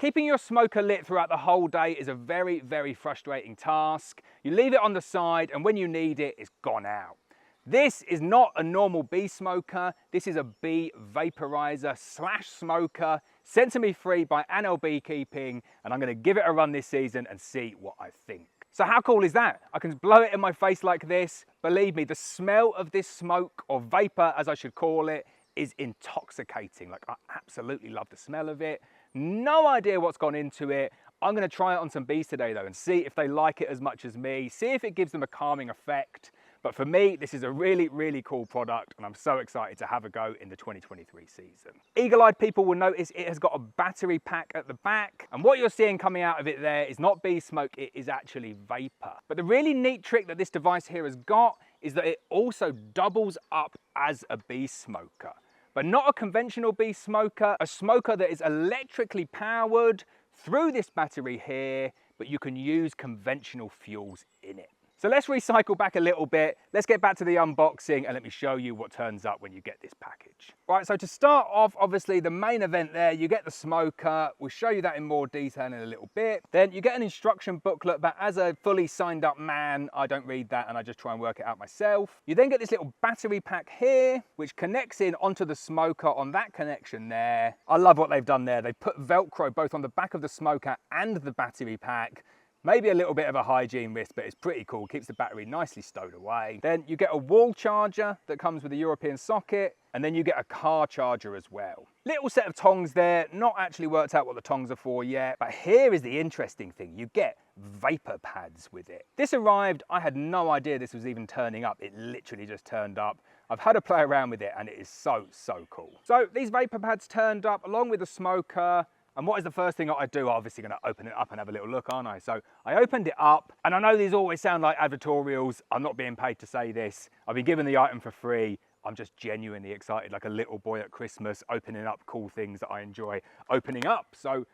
Keeping your smoker lit throughout the whole day is a very, very frustrating task. You leave it on the side and when you need it, it's gone out. This is not a normal bee smoker. This is a bee vaporizer / smoker sent to me free by Anel Beekeeping, and I'm going to give it a run this season and see what I think. So how cool is that? I can blow it in my face like this. Believe me, the smell of this smoke, or vapor as I should call it, is intoxicating. Like, I absolutely love the smell of it. No idea what's gone into it. I'm going to try it on some bees today though and see if they like it as much as me, see if it gives them a calming effect. But for me, this is a really, really cool product and I'm so excited to have a go in the 2023 season. Eagle-eyed people will notice it has got a battery pack at the back, and what you're seeing coming out of it there is not bee smoke, it is actually vapor. But the really neat trick that this device here has got is that it also doubles up as a bee smoker. But not a conventional bee smoker, a smoker that is electrically powered through this battery here, but you can use conventional fuels in it. So let's recycle back a little bit. Let's get back to the unboxing and let me show you what turns up when you get this package. Right, so to start off, obviously the main event there, you get the smoker. We'll show you that in more detail in a little bit. Then you get an instruction booklet, but as a fully signed up man, I don't read that and I just try and work it out myself. You then get this little battery pack here, which connects in onto the smoker on that connection there. I love what they've done there. They put Velcro both on the back of the smoker and the battery pack. Maybe a little bit of a hygiene risk, but it's pretty cool. Keeps the battery nicely stowed away. Then you get a wall charger that comes with a European socket, and then you get a car charger as well. Little set of tongs there, not actually worked out what the tongs are for yet, but here is the interesting thing. You get vapor pads with it. This arrived, I had no idea this was even turning up. It literally just turned up. I've had a play around with it and it is so, so cool. So these vapor pads turned up along with the smoker. And what is the first thing I do? I'm obviously going to open it up and have a little look, aren't I? So I opened it up, and I know these always sound like advertorials. I'm not being paid to say this. I've been given the item for free. I'm just genuinely excited, like a little boy at Christmas, opening up cool things that I enjoy opening up. So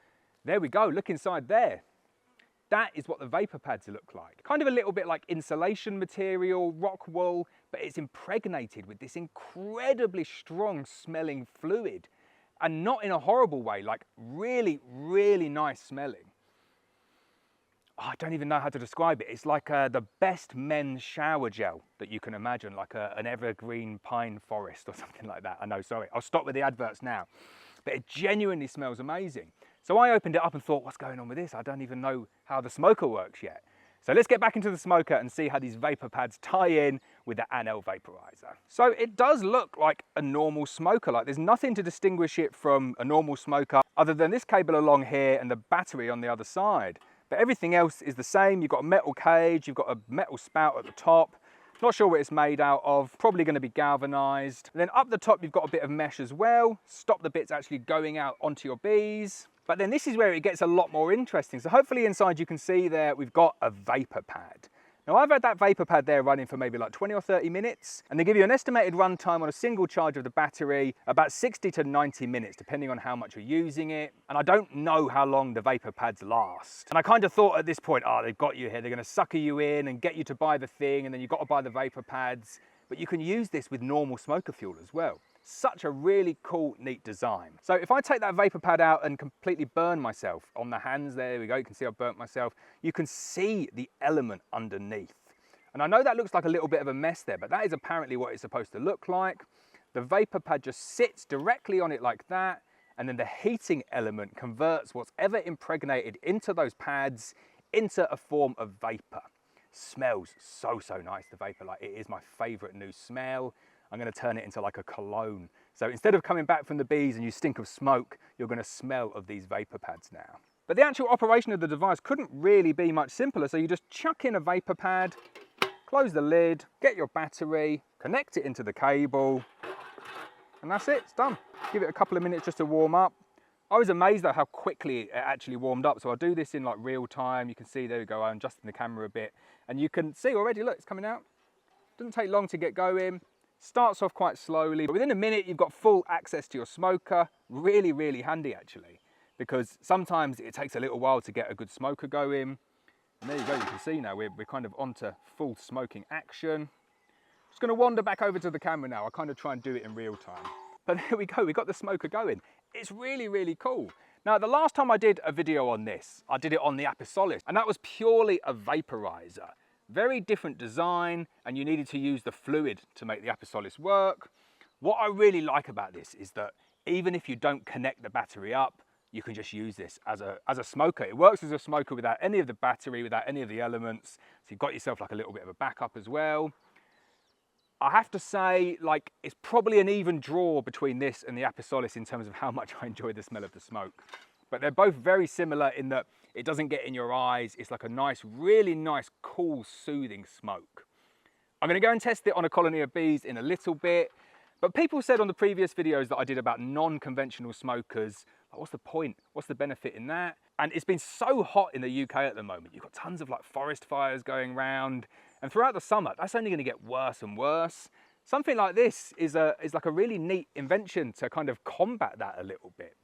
there we go, look inside there. That is what the vapor pads look like. Kind of a little bit like insulation material, rock wool, but it's impregnated with this incredibly strong smelling fluid. And not in a horrible way, like really, really nice smelling. Oh, I don't even know how to describe it. It's like the best men's shower gel that you can imagine, like an evergreen pine forest or something like that. I know, sorry, I'll stop with the adverts now. But it genuinely smells amazing. So I opened it up and thought, what's going on with this? I don't even know how the smoker works yet. So let's get back into the smoker and see how these vapor pads tie in with the Anel vaporizer. So it does look like a normal smoker, like there's nothing to distinguish it from a normal smoker other than this cable along here and the battery on the other side. But everything else is the same. You've got a metal cage, you've got a metal spout at the top. Not sure what it's made out of, probably going to be galvanized. And then up the top, you've got a bit of mesh as well. Stop the bits actually going out onto your bees. But then this is where it gets a lot more interesting. So hopefully inside you can see there, we've got a vapor pad. Now I've had that vapor pad there running for maybe like 20 or 30 minutes, and they give you an estimated run time on a single charge of the battery, about 60 to 90 minutes, depending on how much you're using it. And I don't know how long the vapor pads last. And I kind of thought at this point, oh, they've got you here. They're gonna sucker you in and get you to buy the thing, and then you've got to buy the vapor pads. But you can use this with normal smoker fuel as well. Such a really cool, neat design. So if I take that vapor pad out and completely burn myself on the hands, there we go, you can see I've burnt myself, you can see the element underneath. And I know that looks like a little bit of a mess there, but that is apparently what it's supposed to look like. The vapor pad just sits directly on it like that, and then the heating element converts whatever impregnated into those pads into a form of vapor. Smells so, so nice, the vapor, like it is my favorite new smell. I'm going to turn it into like a cologne. So instead of coming back from the bees and you stink of smoke, you're going to smell of these vapor pads now. But the actual operation of the device couldn't really be much simpler. So you just chuck in a vapor pad, close the lid, get your battery, connect it into the cable, and that's it, it's done. Give it a couple of minutes just to warm up. I was amazed though how quickly it actually warmed up. So I'll do this in like real time. You can see, there we go, I'm adjusting the camera a bit. And you can see already, look, it's coming out. Doesn't take long to get going. Starts off quite slowly, but within a minute you've got full access to your smoker. Really, really handy actually, because sometimes it takes a little while to get a good smoker going. And there you go, you can see now we're kind of onto full smoking action. Just going to wander back over to the camera now. I'll kind of try and do it in real time. But there we go, we got the smoker going. It's really, really cool. Now, the last time I did a video on this, I did it on the Apisolis, and that was purely a vaporizer. Very different design, and you needed to use the fluid to make the Apisolis work. What I really like about this is that even if you don't connect the battery up, you can just use this as a smoker. It works as a smoker without any of the battery, without any of the elements. So you've got yourself like a little bit of a backup as well. I have to say, like, it's probably an even draw between this and the Apisolis in terms of how much I enjoy the smell of the smoke. But they're both very similar in that it doesn't get in your eyes. It's like a nice, really nice, cool, soothing smoke. I'm going to go and test it on a colony of bees in a little bit. But people said on the previous videos that I did about non-conventional smokers, like, what's the point? What's the benefit in that? And it's been so hot in the UK at the moment. You've got tons of like forest fires going around. And throughout the summer, that's only going to get worse and worse. Something like this is like a really neat invention to kind of combat that a little bit.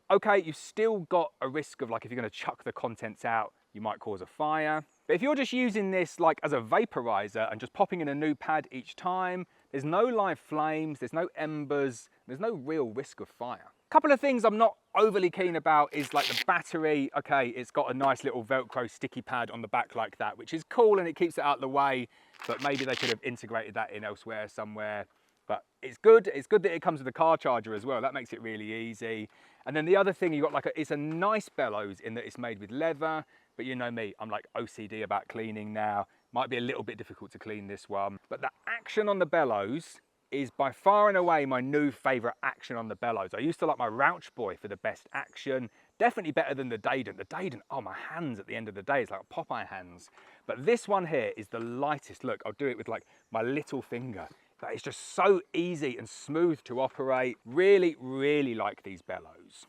Okay, you've still got a risk of, like, if you're going to chuck the contents out, you might cause a fire. But if you're just using this like as a vaporizer and just popping in a new pad each time, there's no live flames, there's no embers, there's no real risk of fire. A couple of things I'm not overly keen about is like the battery. Okay, it's got a nice little Velcro sticky pad on the back like that, which is cool and it keeps it out of the way, but maybe they could have integrated that in elsewhere somewhere. But it's good that it comes with a car charger as well. That makes it really easy. And then the other thing, you've got like it's a nice bellows in that it's made with leather, but you know me, I'm like OCD about cleaning now. Might be a little bit difficult to clean this one, but the action on the bellows is by far and away my new favorite action on the bellows. I used to like my Rouch Boy for the best action, definitely better than the Dadant. The Dadant, oh, my hands at the end of the day, it's like Popeye hands. But this one here is the lightest. Look, I'll do it with like my little finger. But it's just so easy and smooth to operate. Really, really like these bellows.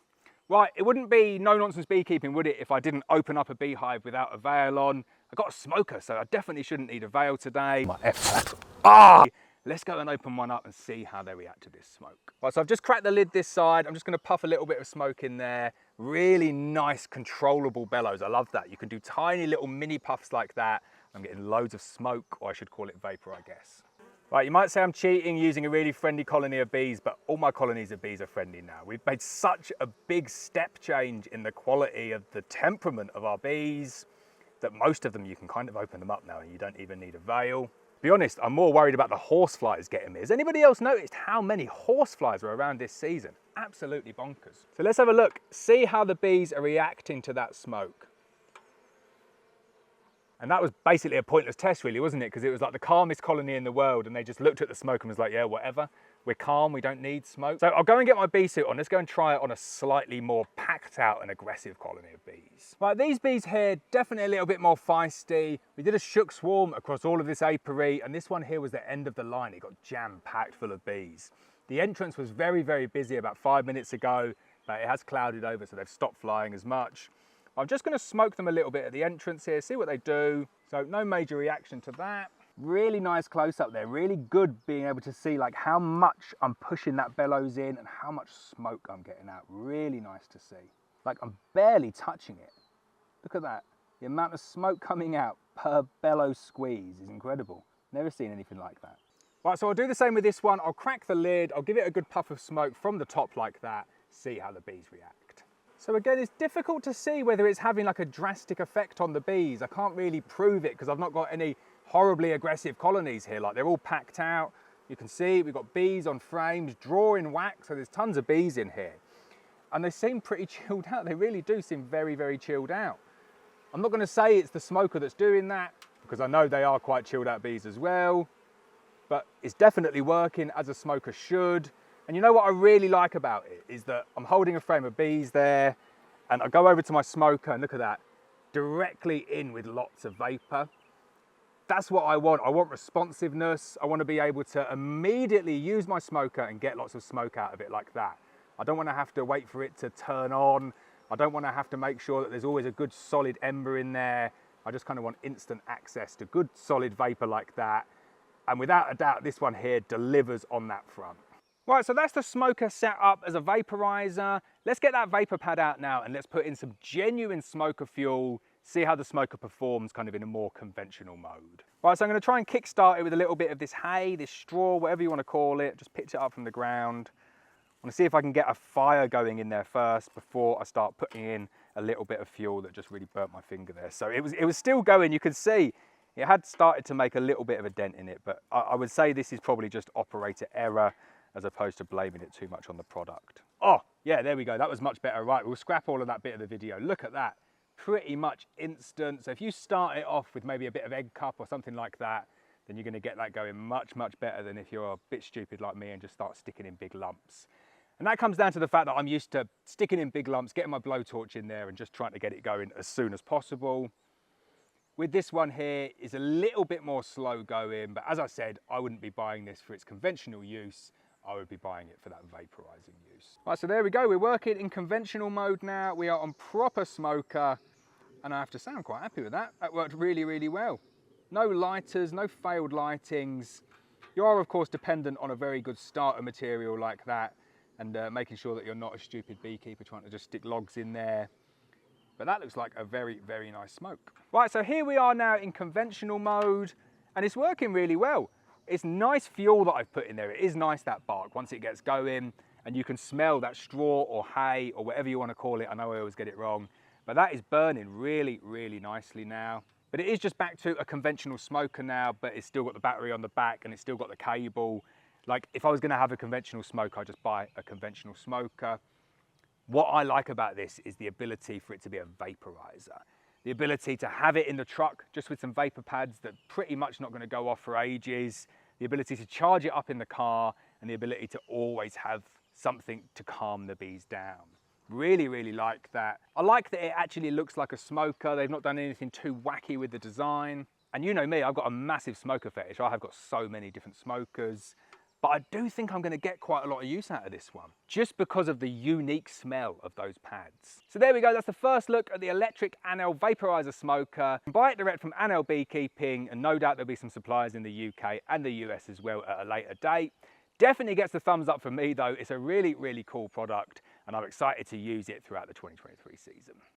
Right, it wouldn't be no nonsense beekeeping, would it, if I didn't open up a beehive without a veil on. I got a smoker, so I definitely shouldn't need a veil today. My F-pad. Ah! Let's go and open one up and see how they react to this smoke. Right, so I've just cracked the lid this side. I'm just gonna puff a little bit of smoke in there. Really nice, controllable bellows. I love that. You can do tiny little mini puffs like that. I'm getting loads of smoke, or I should call it vapor, I guess. Right, you might say I'm cheating using a really friendly colony of bees, but all my colonies of bees are friendly now. We've made such a big step change in the quality of the temperament of our bees that most of them, you can kind of open them up now and you don't even need a veil. To be honest, I'm more worried about the horseflies getting me. Has anybody else noticed how many horseflies are around this season? Absolutely bonkers. So let's have a look, see how the bees are reacting to that smoke. And that was basically a pointless test really, wasn't it? Because it was like the calmest colony in the world and they just looked at the smoke and was like, yeah, whatever. We're calm, we don't need smoke. So I'll go and get my bee suit on. Let's go and try it on a slightly more packed out and aggressive colony of bees. Right, these bees here, definitely a little bit more feisty. We did a shook swarm across all of this apiary, and this one here was the end of the line. It got jam-packed full of bees. The entrance was very, very busy about 5 minutes ago, but it has clouded over, so they've stopped flying as much. I'm just gonna smoke them a little bit at the entrance here, see what they do. So no major reaction to that. Really nice close up there, really good being able to see like how much I'm pushing that bellows in and how much smoke I'm getting out. Really nice to see. Like I'm barely touching it. Look at that. The amount of smoke coming out per bellows squeeze is incredible. Never seen anything like that. Right, so I'll do the same with this one. I'll crack the lid, I'll give it a good puff of smoke from the top like that, see how the bees react. So again, it's difficult to see whether it's having like a drastic effect on the bees. I can't really prove it because I've not got any horribly aggressive colonies here. Like they're all packed out. You can see we've got bees on frames, drawing wax, so there's tons of bees in here. And they seem pretty chilled out. They really do seem very, very chilled out. I'm not gonna say it's the smoker that's doing that because I know they are quite chilled out bees as well, but it's definitely working as a smoker should. And you know what I really like about it is that I'm holding a frame of bees there and I go over to my smoker and look at that, directly in with lots of vapor. That's what I want. I want responsiveness. I want to be able to immediately use my smoker and get lots of smoke out of it like that. I don't want to have to wait for it to turn on. I don't want to have to make sure that there's always a good solid ember in there. I just kind of want instant access to good solid vapor like that. And without a doubt, this one here delivers on that front. Right, so that's the smoker set up as a vaporizer. Let's get that vapor pad out now and let's put in some genuine smoker fuel, see how the smoker performs kind of in a more conventional mode. Right, so I'm going to try and kickstart it with a little bit of this hay, this straw, whatever you want to call it. Just picked it up from the ground. want to see if I can get a fire going in there first before I start putting in a little bit of fuel that just really burnt my finger there. So it was still going. You could see it had started to make a little bit of a dent in it, but I would say this is probably just operator error as opposed to blaming it too much on the product. Oh, yeah, there we go. That was much better. Right, we'll scrap all of that bit of the video. Look at that. Pretty much instant. So if you start it off with maybe a bit of egg cup or something like that, then you're going to get that going much, much better than if you're a bit stupid like me and just start sticking in big lumps. And that comes down to the fact that I'm used to sticking in big lumps, getting my blowtorch in there and just trying to get it going as soon as possible. With this one here, it's a little bit more slow going, but as I said, I wouldn't be buying this for its conventional use. I would be buying it for that vaporizing use. Right, so there we go. We're working in conventional mode now. We are on proper smoker, and I have to say I'm quite happy with that. That worked really, really well. No lighters, no failed lightings. You are, of course, dependent on a very good starter material like that, and making sure that you're not a stupid beekeeper trying to just stick logs in there. But that looks like a very, very nice smoke. Right, so here we are now in conventional mode, and it's working really well. It's nice fuel that I've put in there. It is nice, that bark, once it gets going, and you can smell that straw or hay or whatever you want to call it. I know I always get it wrong, but that is burning really, really nicely now. But it is just back to a conventional smoker now, but it's still got the battery on the back and it's still got the cable. Like, if I was going to have a conventional smoker, I'd just buy a conventional smoker. What I like about this is the ability for it to be a vaporizer. The ability to have it in the truck just with some vapor pads that pretty much not going to go off for ages. The ability to charge it up in the car, and the ability to always have something to calm the bees down. Really, really like that. I like that it actually looks like a smoker. They've not done anything too wacky with the design. And you know me, I've got a massive smoker fetish. I have got so many different smokers. But I do think I'm going to get quite a lot of use out of this one, just because of the unique smell of those pads. So there we go, that's the first look at the electric Anel vaporizer smoker. You can buy it direct from Anel Beekeeping, and no doubt there'll be some suppliers in the UK and the US as well at a later date. Definitely gets the thumbs up from me though. It's a really, really cool product, and I'm excited to use it throughout the 2023 season.